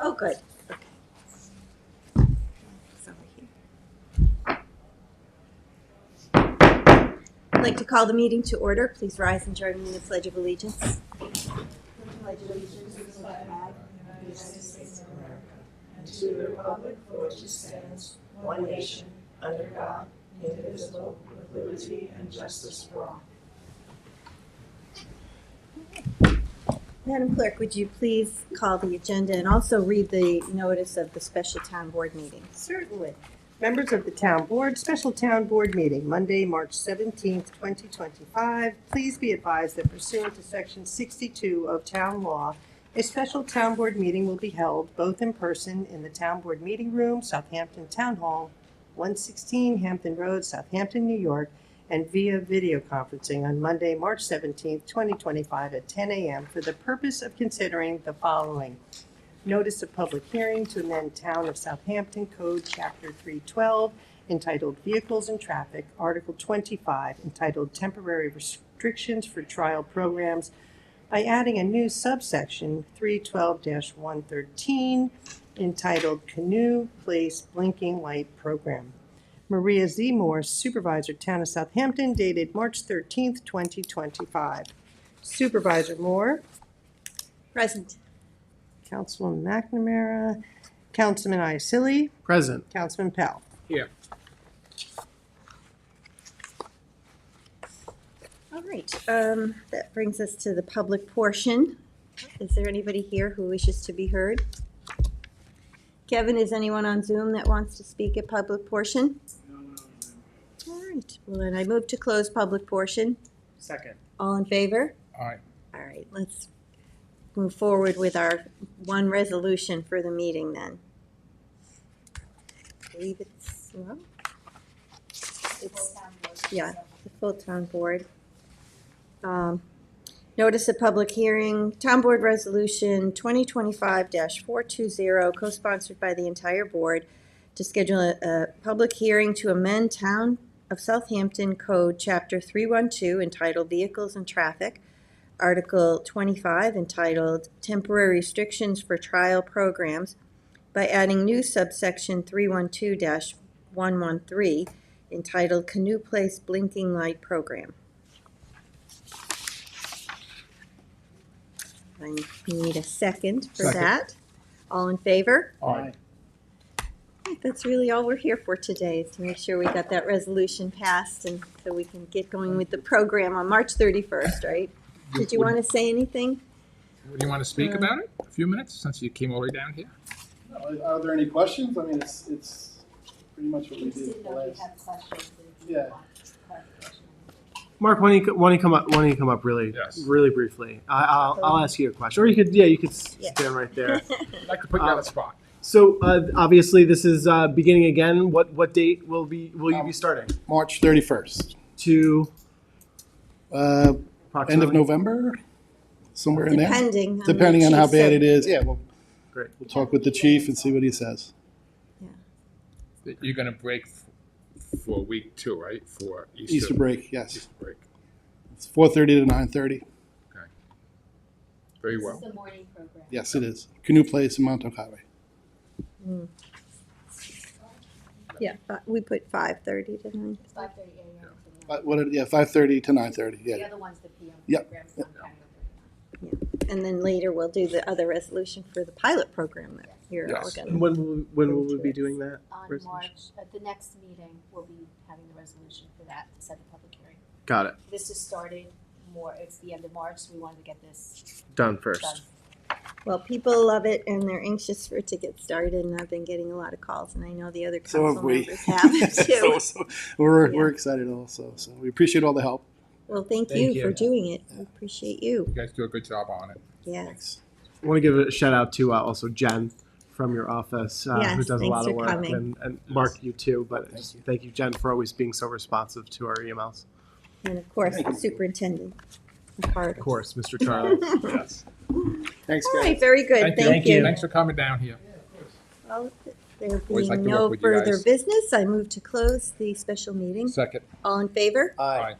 Oh, good. Okay. It's over here. I'd like to call the meeting to order. Please rise and join me in the Pledge of Allegiance. Pledge of allegiance to the flag of the United States of America and to the republic for which it stands, one nation, under God, indivisible, with liberty and justice for all. Madam Clerk, would you please call the agenda and also read the notice of the special town board meeting? Certainly. Members of the Town Board, Special Town Board Meeting, Monday, March 17th, 2025. Please be advised that pursuant to Section 62 of Town Law, a special Town Board meeting will be held both in person in the Town Board Meeting Room, Southampton Town Hall, 116 Hampton Road, Southampton, New York, and via video conferencing on Monday, March 17th, 2025 at 10 a.m. for the purpose of considering the following. Notice of public hearing to amend Town of Southampton Code Chapter 312 entitled Vehicles and Traffic, Article 25 entitled Temporary Restrictions for Trial Programs by adding a new subsection 312-113 entitled Canoe Place Blinking Light Program. Maria Z. Morse, Supervisor, Town of Southampton, dated March 13th, 2025. Supervisor Moore. Present. Councilwoman McNamara. Councilman Iacilli. Present. Councilman Pell. Here. All right, that brings us to the public portion. Is there anybody here who wishes to be heard? Kevin, is anyone on Zoom that wants to speak at public portion? All right, well then I move to close public portion. Second. All in favor? Aye. All right, let's move forward with our one resolution for the meeting then. I believe it's, well, it's, yeah, the full town board. Notice of public hearing, Town Board Resolution 2025-420, co-sponsored by the entire board, to schedule a public hearing to amend Town of Southampton Code Chapter 312 entitled Vehicles and Traffic, Article 25 entitled Temporary Restrictions for Trial Programs by adding new subsection 312-113 entitled Canoe Place Blinking Light Program. I need a second for that. All in favor? Aye. That's really all we're here for today, is to make sure we got that resolution passed and so we can get going with the program on March 31st, right? Did you want to say anything? Do you want to speak about it? A few minutes, since you came all the way down here? Are there any questions? I mean, it's pretty much what we did the last. Yeah. Mark, why don't you come up really, Yes. really briefly? I'll ask you a question, or you could stand right there. I'd like to put you on the spot. So obviously this is beginning again. What date will you be starting? March 31st. To End approximately of November, somewhere in there. Depending On how bad it is. Yeah, well, Great. we'll talk with the chief and see what he says. You're going to break for week 2, right? For Easter break, yes. Easter break. It's 4:30 to 9:30. Very well. This is the morning program. Yes, it is. Canoe Place in Montauk Highway. Yeah, we put 5:30 to 9. It's 5:30 a.m. But 5:30 to 9:30. The Yeah. other one's the PM Yep. program. So I'm kind of And then later we'll do the other resolution for the pilot program that you're all Yes. going And when will we be doing that? on resolution? March, at the next meeting, we'll be having the resolution for that to set the public hearing. Got it. This has started it's the end of March, so we wanted to get this Done first. done. Well, people love it and they're anxious for it to get started, and I've been getting a lot of calls, and I know the other So council have we. members have too. so we're excited also. So we appreciate all the help. Well, thank Thank you for you. doing it. I appreciate you. You guys do a good job on it. Yeah. Thanks. I want to give a shout out to also Jen from your office, who Yes, does a thanks lot of for work, coming. and Mark, you too. But Thank you. thank you, Jen, for always being so responsive to our emails. And of course, Thank the you. superintendent. Of course, Mr. Charlie. Yes. Thanks, All guys. right, very good. Thank you. Thanks for coming down here. Well, there Always like being to work no with you further guys. business, I move to close the special meeting. Second. All in favor? Aye.